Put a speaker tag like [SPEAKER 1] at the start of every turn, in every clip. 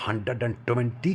[SPEAKER 1] 120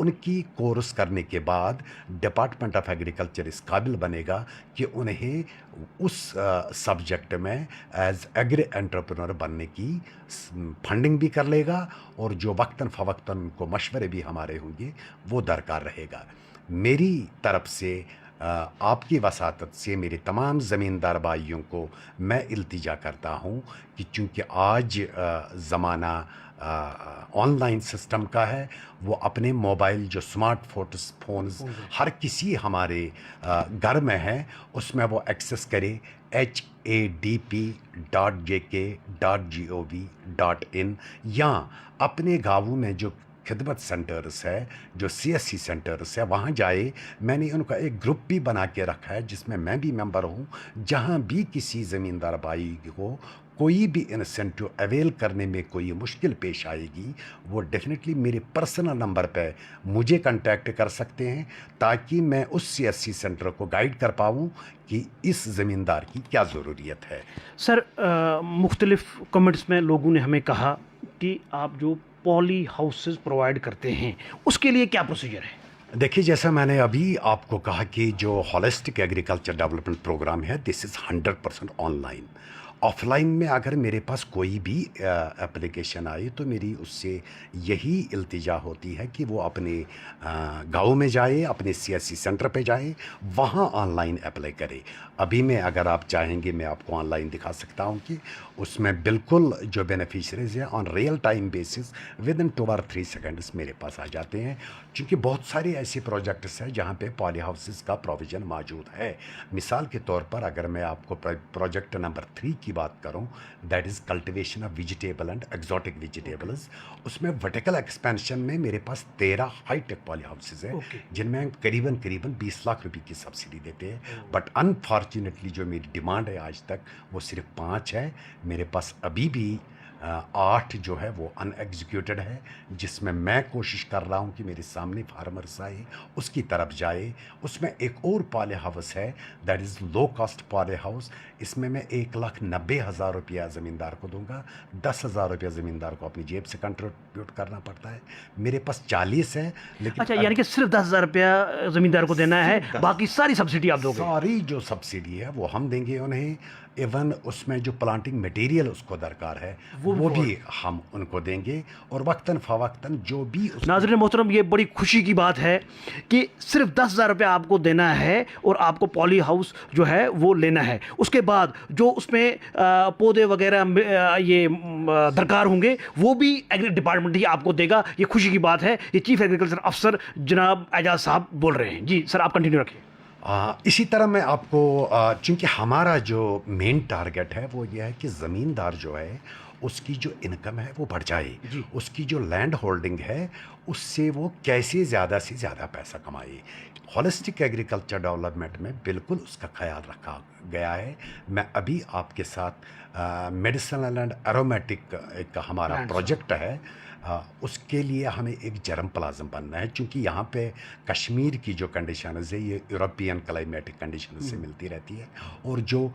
[SPEAKER 1] ان کی کورس کرنے کے بعد ڈپارٹمنٹ آف ایگریکلچر اس قابل بنے گا کہ انہیں اس سبجیکٹ میں ایز ایگری انٹرپرنور بننے کی فنڈنگ بھی کر لے گا، اور جو وقتاً فوقتاً ان کو مشورے بھی ہمارے ہوں گے وہ درکار رہے گا۔ میری طرف سے آپ کی وساطت سے میرے تمام زمیندار بھائیوں کو میں التجا کرتا ہوں کہ چونکہ آج زمانہ آن لائن سسٹم کا ہے، وہ اپنے موبائل جو اسمارٹ فونز ہر کسی ہمارے گھر میں ہے، اس میں وہ ایکسیس کرے hadp.jk.gov.in، یا اپنے گاؤں میں جو خدمت سینٹرز ہے، جو CSC سینٹرز ہے، وہاں جائے۔ میں نے ان کا ایک گروپ بھی بنا کے رکھا ہے جس میں میں بھی ممبر ہوں۔ جہاں بھی کسی زمیندار بھائی کو کوئی بھی انسینٹیو اویل کرنے میں کوئی مشکل پیش آئے گی، وہ ڈیفینیٹلی میرے پرسنل نمبر پہ مجھے کنٹیکٹ کر سکتے ہیں، تاکہ میں اس CSC سینٹر کو گائیڈ کر پاؤں کہ اس زمیندار کی کیا ضروریت ہے۔
[SPEAKER 2] سر مختلف کمنٹس میں لوگوں نے ہمیں کہا کہ آپ جو پالی ہاؤسز پرووائڈ کرتے ہیں اس کے لیے کیا پروسیجر ہے؟
[SPEAKER 1] دیکھیے، جیسا میں نے ابھی آپ کو کہا کہ جو ہولسٹک ایگریکلچر ڈیولپمنٹ پروگرام ہے، دس از 100% آن لائن۔ آف لائن میں اگر میرے پاس کوئی بھی اپلیکیشن آئی تو میری اس سے یہی التجا ہوتی ہے کہ وہ اپنے گاؤں میں جائے، اپنے CSC سینٹر پہ جائے، وہاں آن لائن اپلائی کرے۔ ابھی میں اگر آپ چاہیں گے میں آپ کو آن لائن دکھا سکتا ہوں کہ اس میں بالکل جو بینیفیشریز ہیں آن real time basis with in 2 or 3 seconds میرے پاس آ جاتے ہیں، چونکہ بہت سارے ایسے پروجیکٹس ہیں جہاں پہ پالی ہاؤسز کا پروویژن موجود ہے۔ مثال کے طور پر اگر میں آپ کو پروجیکٹ نمبر 3 کی بات کروں، that is cultivation of vegetable and exotic vegetables, اس میں ورٹیکل ایکسپینشن میں میرے پاس 13 ہائی ٹیک پالی ہاؤسز ہیں جن میں قریباً 20 لاکھ روپے کی سبسڈی دیتے ہیں۔ بٹ انفارچونیٹلی جو میری ڈیمانڈ ہے آج تک وہ صرف 5 ہے۔ میرے پاس ابھی بھی 8 جو ہے وہ ان ایگزیکیوٹڈ ہے، جس میں کوشش کر رہا ہوں کہ میرے سامنے فارمرس آئے، اس کی طرف جائے۔ اس میں ایک اور پالے ہاؤس ہے، دیٹ از لو کاسٹ پالے ہاؤس۔ اس میں 1,90,000 روپیہ زمیندار کو دوں گا، 10,000 روپیہ زمیندار کو اپنی جیب سے کنٹریبیوٹ کرنا پڑتا ہے۔ میرے پاس 40 ہے، لیکن
[SPEAKER 2] اچھا، یعنی کہ صرف 10,000 روپیہ زمیندار کو دینا ہے، باقی ساری سبسڈی آپ دو گے؟
[SPEAKER 1] ساری جو سبسڈی ہے وہ ہم دیں گے انہیں۔ ایون اس میں جو پلانٹنگ میٹیریل اس کو درکار ہے وہ بھی ہم ان کو دیں گے، اور وقتاً فوقتاً جو بھی
[SPEAKER 2] ناظرین محترم، یہ بڑی خوشی کی بات ہے کہ صرف 10,000 روپیہ آپ کو دینا ہے اور آپ کو پالی ہاؤس جو ہے وہ لینا ہے۔ اس کے بعد جو اس میں پودے وغیرہ یہ درکار ہوں گے وہ بھی ایگری ڈپارٹمنٹ ہی آپ کو دے گا۔ یہ خوشی کی بات ہے۔ یہ چیف ایگریکلچر افسر جناب اعجاز صاحب بول رہے ہیں۔ جی سر، آپ کنٹینیو رکھیں۔
[SPEAKER 1] اسی طرح میں آپ کو چونکہ ہمارا جو مین ٹارگٹ ہے وہ یہ ہے کہ زمیندار جو ہے اس کی جو انکم ہے وہ بڑھ جائے، اس کی جو لینڈ ہولڈنگ ہے اس سے وہ کیسے زیادہ سے زیادہ پیسہ کمائے۔ ہولسٹک ایگریکلچر ڈیولپمنٹ میں بالکل اس کا خیال رکھا گیا ہے۔ میں ابھی آپ کے ساتھ میڈیسنل اینڈ ایرومیٹک ایک ہمارا پروجیکٹ ہے، اس کے لیے ہمیں ایک جرم پلازم بننا ہے، چونکہ یہاں پہ کشمیر کی جو کنڈیشنز ہے یہ یورپین کلائمیٹک کنڈیشنز سے ملتی رہتی ہے، اور جو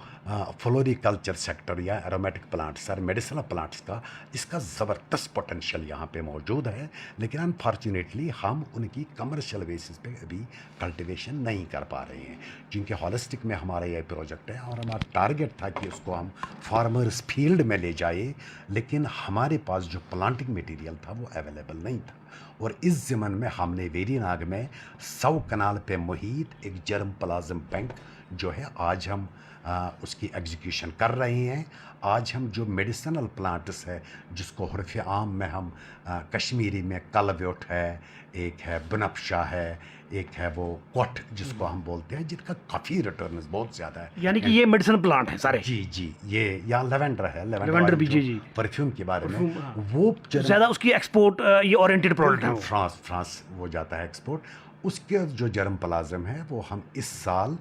[SPEAKER 1] فلوریکلچر سیکٹر یا ایرومیٹک پلانٹس اور میڈیسنل پلانٹس کا اس کا زبردست پوٹینشیل یہاں پہ موجود ہے، لیکن انفارچونیٹلی ہم ان کی کمرشل بیسس پہ ابھی کلٹیویشن نہیں کر پا رہے ہیں، کیونکہ ہولسٹک میں ہمارا یہ پروجیکٹ ہے اور ہمارا ٹارگٹ تھا کہ اس کو ہم فارمرز فیلڈ میں لے جائے، لیکن ہمارے پاس جو پلانٹنگ میٹیریل تھا وہ اویلیبل نہیں تھا۔ اور اس ضمن میں ہم نے ویری ناگ میں 100 کنال پہ محیط ایک جرم پلازم بینک جو ہے آج ہم اس کی ایگزیکیوشن کر رہے ہیں۔ آج ہم جو میڈیسنل پلانٹس ہے جس کو حرف عام میں ہم کشمیری میں کلویوٹ ہے، ایک ہے بنفشا ہے، ایک ہے وہ کوٹھ جس کو ہم بولتے ہیں، جن کا کافی ریٹرنز بہت زیادہ ہے،
[SPEAKER 2] یعنی کہ یہ میڈیسن پلانٹ ہیں سارے؟
[SPEAKER 1] جی یہ یا لیونڈر ہے،
[SPEAKER 2] لیونڈر بھی جی
[SPEAKER 1] پرفیوم کے بارے میں وہ
[SPEAKER 2] زیادہ اس کی ایکسپورٹ یہ اورینٹڈ پروڈکٹ ہے،
[SPEAKER 1] فرانس وہ جاتا ہے ایکسپورٹ۔ اس کے جو جرم پلازم ہے وہ ہم اس سال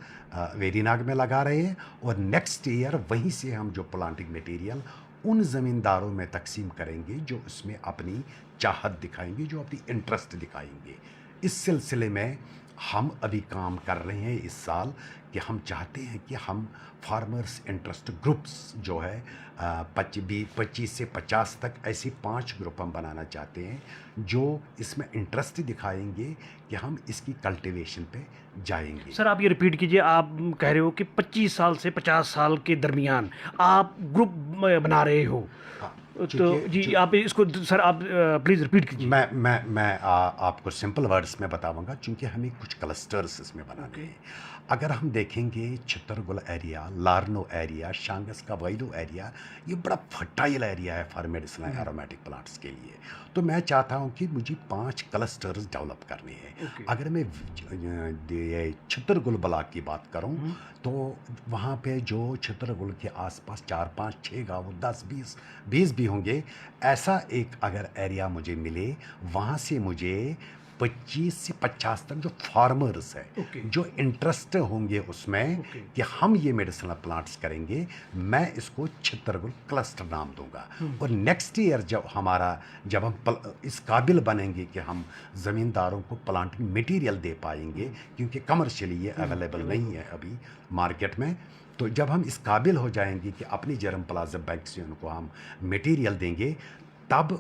[SPEAKER 1] ویری ناگ میں لگا رہے ہیں، اور نیکسٹ ایئر وہیں سے ہم جو پلانٹنگ میٹیریل ان زمینداروں میں تقسیم کریں گے جو اس میں اپنی چاہت دکھائیں گے، جو اپنی انٹرسٹ دکھائیں گے۔ اس سلسلے میں ہم ابھی کام کر رہے ہیں اس سال کہ ہم چاہتے ہیں کہ ہم فارمرز انٹرسٹ گروپس جو ہے 25 سے 50 تک ایسی 5 گروپ ہم بنانا چاہتے ہیں جو اس میں انٹرسٹ دکھائیں گے کہ ہم اس کی کلٹیویشن پہ جائیں گے.
[SPEAKER 2] سر آپ یہ ریپیٹ کیجئے، آپ کہہ رہے ہو کہ 25 سال سے 50 سال کے درمیان آپ گروپ بنا رہے ہو. تو جی آپ اس کو سر آپ پلیز ریپیٹ کیجیے.
[SPEAKER 1] میں آپ کو سمپل ورڈز میں بتاؤں گا چونکہ ہمیں کچھ کلسٹرز اس میں بنانے ہیں. اگر ہم دیکھیں گے چھترگل ایریا، لارنو ایریا، شانگس کا ویلو ایریا، یہ بڑا فرٹائل ایریا ہے فار میڈیسنل ایرومیٹک پلانٹس کے لیے. تو میں چاہتا ہوں کہ مجھے 5 کلسٹرز ڈیولپ کرنے ہیں. اگر میں چھترگل بلاک کی بات کروں تو وہاں پہ جو چھترگل کے آس پاس 4 5 6 گاؤں 10 20 بھی ہوں گے، ایسا ایک اگر ایریا مجھے ملے، وہاں سے مجھے 25 سے 50 تک جو فارمرز ہیں جو انٹرسٹ ہوں گے اس میں کہ ہم یہ میڈیسنل پلانٹس کریں گے، میں اس کو چھترگل کلسٹر نام دوں گا. اور نیکسٹ ایئر جب ہم اس قابل بنیں گے کہ ہم زمینداروں کو پلانٹنگ میٹیریل دے پائیں گے، کیونکہ کمرشلی یہ اویلیبل نہیں ہے ابھی مارکیٹ میں، تو جب ہم اس قابل ہو جائیں گے کہ اپنی جرم پلازا بینک سے ان کو ہم میٹیریل دیں گے، تب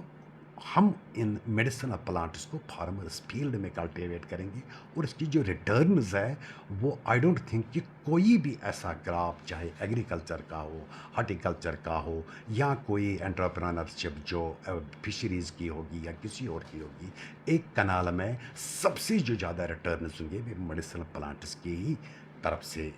[SPEAKER 1] ہم ان میڈیسنل پلانٹس کو فارمرز فیلڈ میں کلٹیویٹ کریں گے. اور اس کی جو ریٹرنز ہے وہ آئی ڈونٹ تھنک کہ کوئی بھی ایسا کراپ چاہے ایگریکلچر کا ہو، ہارٹیکلچر کا ہو، یا کوئی انٹرپرینرشپ جو فشریز کی ہوگی یا کسی اور کی ہوگی، ایک کنال میں سب سے جو زیادہ ریٹرنز ہوں گے وہ میڈیسنل پلانٹس کی ہی طرف سے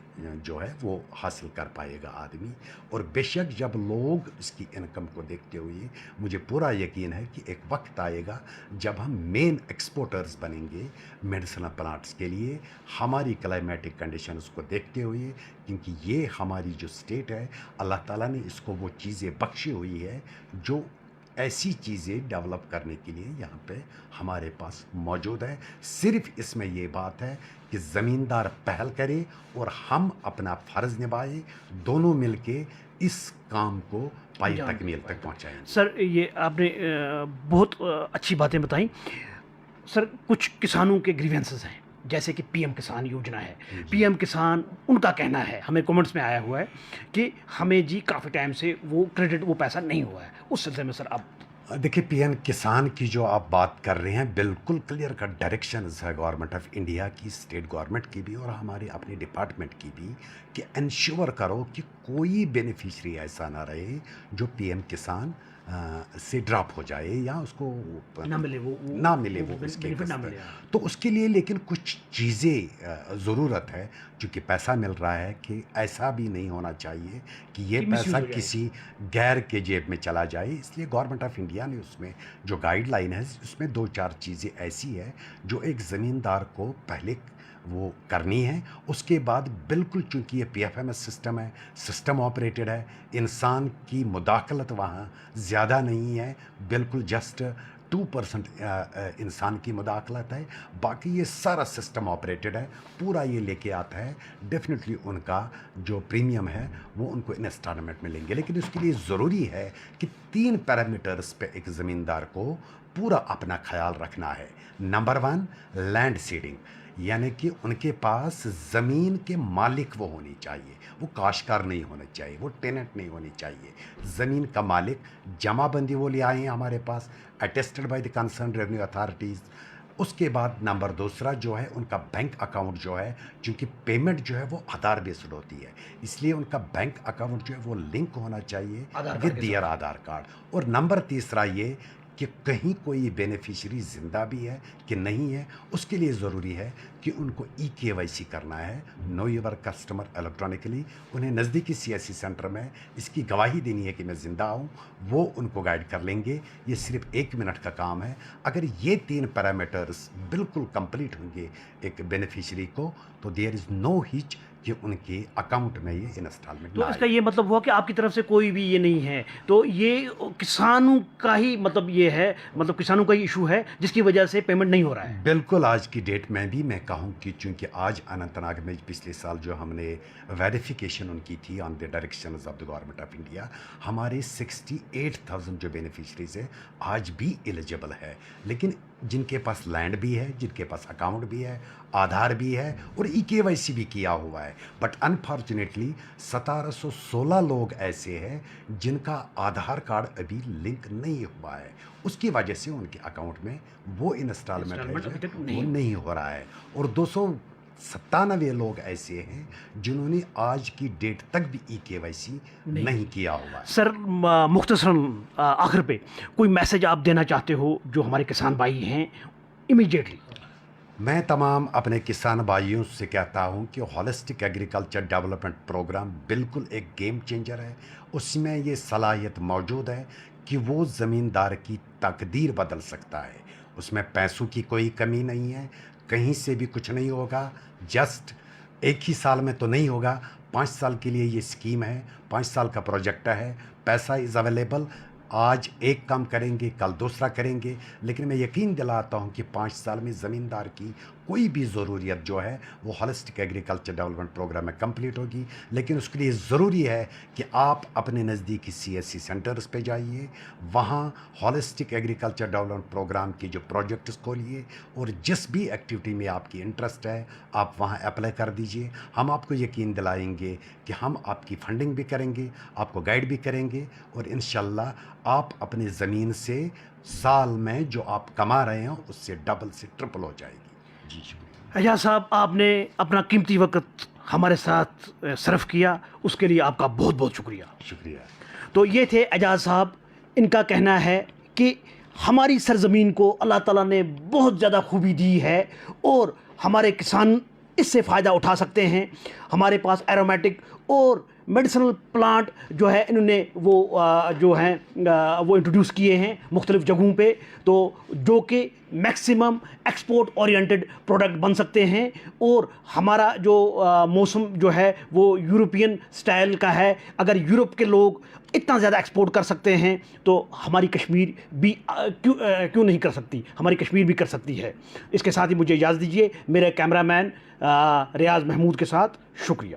[SPEAKER 1] جو ہے وہ حاصل کر پائے گا آدمی. اور بے شک جب لوگ اس کی انکم کو دیکھتے ہوئے، مجھے پورا یقین ہے کہ ایک وقت آئے گا جب ہم مین ایکسپورٹرز بنیں گے میڈیسنل پلانٹس کے لیے، ہماری کلائمیٹک کنڈیشنز کو دیکھتے ہوئے، کیونکہ یہ ہماری جو سٹیٹ ہے اللہ تعالیٰ نے اس کو وہ چیزیں بخشی ہوئی ہے جو ایسی چیزیں ڈیولپ کرنے کے لیے یہاں پہ ہمارے پاس موجود ہے. صرف اس میں یہ بات ہے کہ زمیندار پہل کرے اور ہم اپنا فرض نبھائیں، دونوں مل کے اس کام کو پائی تکمیل تک پہنچائیں.
[SPEAKER 2] سر یہ آپ نے بہت اچھی باتیں بتائیں. سر کچھ کسانوں کے گریونسز ہیں، جیسے کہ پی ایم کسان یوجنا ہے. پی ایم کسان ان کا کہنا ہے، ہمیں کومنٹس میں آیا ہوا ہے کہ ہمیں جی کافی ٹائم سے وہ کریڈٹ وہ پیسہ نہیں ہوا ہے. اس سلسلے میں سر آپ
[SPEAKER 1] دیکھیں پی ایم کسان کی جو آپ بات کر رہے ہیں بالکل کلیئر کٹ ڈائریکشنز ہے گورنمنٹ آف انڈیا کی، اسٹیٹ گورنمنٹ کی بھی اور ہمارے اپنے ڈپارٹمنٹ کی بھی، کہ انشور کرو کہ کوئی بینیفیشری ایسا نہ رہے جو پی ایم کسان سے ڈراپ ہو جائے یا اس کو نہ ملے وہ اس کے تو اس کے لیے لیکن کچھ چیزیں ضرورت ہے. چونکہ پیسہ مل رہا ہے کہ ایسا بھی نہیں ہونا چاہیے کہ یہ پیسہ کسی غیر کے جیب میں چلا جائے. اس لیے گورنمنٹ آف انڈیا نے اس میں جو گائیڈ لائن ہے اس میں 2-4 چیزیں ایسی ہے جو ایک زمیندار کو پہلے وہ کرنی ہے. اس کے بعد بالکل چونکہ یہ P F M S system ہے، سسٹم آپریٹڈ ہے، انسان کی مداخلت وہاں زیادہ نہیں ہے، بالکل جسٹ 2% انسان کی مداخلت ہے، باقی یہ سارا سسٹم آپریٹڈ ہے، پورا یہ لے کے آتا ہے. ڈیفینیٹلی ان کا جو پریمیم ہے وہ ان کو انسٹالمنٹ میں لیں گے، لیکن اس کے لیے ضروری ہے کہ 3 پیرامیٹرز پہ ایک زمیندار کو پورا اپنا خیال رکھنا ہے. نمبر 1 لینڈ سیڈنگ، یعنی کہ ان کے پاس زمین کے مالک وہ ہونی چاہیے، وہ کاشتکار نہیں ہونا چاہیے، وہ ٹیننٹ نہیں ہونی چاہیے. زمین کا مالک، جمع بندی وہ لے آئے ہیں ہمارے پاس attested by the concern revenue authorities. اس کے بعد نمبر 2 جو ہے ان کا بینک اکاؤنٹ جو ہے، چونکہ پیمنٹ جو ہے وہ آدھار بیسڈ ہوتی ہے، اس لیے ان کا بینک اکاؤنٹ جو ہے وہ لنک ہونا چاہیے ود دیئر آدھار کارڈ. اور نمبر 3 یہ کہ کہیں کوئی بینیفیشری زندہ بھی ہے کہ نہیں ہے، اس کے لیے ضروری ہے کہ ان کو KYC کرنا ہے، نو یور کسٹمر الیکٹرانکلی. انہیں نزدیکی CSC سینٹر میں اس کی گواہی دینی ہے کہ میں زندہ ہوں، وہ ان کو گائیڈ کر لیں گے. یہ صرف 1 منٹ کا کام ہے. اگر یہ 3 پیرامیٹرز بالکل کمپلیٹ ہوں گے ایک بینیفیشری کو، تو دیر از نو ہچ کہ ان کے اکاؤنٹ میں یہ انسٹالمنٹ.
[SPEAKER 2] تو اس کا یہ مطلب ہوا کہ آپ کی طرف سے کوئی بھی یہ نہیں ہے، تو یہ کسانوں کا ہی مطلب یہ ہے، مطلب کسانوں کا ہی ایشو ہے جس کی وجہ سے پیمنٹ نہیں ہو رہا ہے.
[SPEAKER 1] بالکل آج کی ڈیٹ میں بھی میں کہوں کہ چونکہ آج اننت ناگ میں پچھلے سال جو ہم نے ویریفیکیشن ان کی تھی on the directions of the Government of India, ہمارے 68,000 جو بینیفیشریز ہیں آج بھی ایلیجبل ہے. لیکن جن کے پاس لینڈ بھی ہے، جن کے پاس اکاؤنٹ بھی ہے، آدھار بھی ہے اور EKYC بھی کیا ہوا ہے. بٹ انفارچونیٹلی 1716 لوگ ایسے ہیں جن کا آدھار کارڈ ابھی لنک نہیں ہوا ہے. اس کی وجہ سے ان کے اکاؤنٹ میں وہ انسٹالمنٹ ہے وہ نہیں ہو رہا ہے. اور 297 لوگ ایسے ہیں جنہوں نے آج کی ڈیٹ تک بھی EKYC نہیں کیا ہوا ہے.
[SPEAKER 2] سر مختصراً آخر پہ کوئی میسج آپ دینا چاہتے ہو جو ہمارے کسان بھائی ہیں امیجیٹلی؟
[SPEAKER 1] میں تمام اپنے کسان بھائیوں سے کہتا ہوں کہ ہولسٹک ایگریکلچر ڈیولپمنٹ پروگرام بالکل ایک گیم چینجر ہے. اس میں یہ صلاحیت موجود ہے کہ وہ زمیندار کی تقدیر بدل سکتا ہے. اس میں پیسوں کی کوئی کمی نہیں ہے, کہیں سے بھی کچھ نہیں ہوگا. جسٹ ایک ہی سال میں تو نہیں ہوگا, 5 سال کے لیے یہ اسکیم ہے, 5 سال کا پروجیکٹ ہے. پیسہ از اویلیبل. آج ایک کام کریں گے, کل دوسرا کریں گے, لیکن میں یقین دلاتا ہوں کہ 5 سال میں زمیندار کی کوئی بھی ضروریت جو ہے وہ ہولسٹک ایگریکلچر ڈیولپمنٹ پروگرام میں کمپلیٹ ہوگی. لیکن اس کے لیے ضروری ہے کہ آپ اپنے نزدیکی CSC سینٹرز پہ جائیے, وہاں ہولسٹک ایگریکلچر ڈیولپمنٹ پروگرام کی جو پروجیکٹس کھولیے, اور جس بھی ایکٹیویٹی میں آپ کی انٹرسٹ ہے آپ وہاں اپلائی کر دیجئے. ہم آپ کو یقین دلائیں گے کہ ہم آپ کی فنڈنگ بھی کریں گے, آپ کو گائیڈ بھی کریں گے, اور انشاءاللہ آپ اپنی زمین سے سال میں جو آپ کما رہے ہیں اس سے ڈبل سے ٹرپل ہو جائے گی. جی شکریہ.
[SPEAKER 2] اعجاز صاحب, آپ نے اپنا قیمتی وقت ہمارے ساتھ صرف کیا, اس کے لیے آپ کا بہت بہت شکریہ.
[SPEAKER 1] شکریہ.
[SPEAKER 2] تو یہ تھے اعجاز صاحب. ان کا کہنا ہے کہ ہماری سرزمین کو اللہ تعالیٰ نے بہت زیادہ خوبی دی ہے اور ہمارے کسان اس سے فائدہ اٹھا سکتے ہیں. ہمارے پاس ایرومیٹک اور میڈیسنل پلانٹ جو ہے انہوں نے وہ جو ہیں وہ انٹروڈیوس کیے ہیں مختلف جگہوں پہ, تو جو کہ میکسیمم ایکسپورٹ اورینٹڈ پروڈکٹ بن سکتے ہیں. اور ہمارا جو موسم جو ہے وہ یورپین سٹائل کا ہے. اگر یورپ کے لوگ اتنا زیادہ ایکسپورٹ کر سکتے ہیں تو ہماری کشمیر بھی کیوں نہیں کر سکتی, ہماری کشمیر بھی کر سکتی ہے. اس کے ساتھ ہی مجھے اجازت دیجیے, میرے کیمرہ مین ریاض محمود کے ساتھ. شکریہ.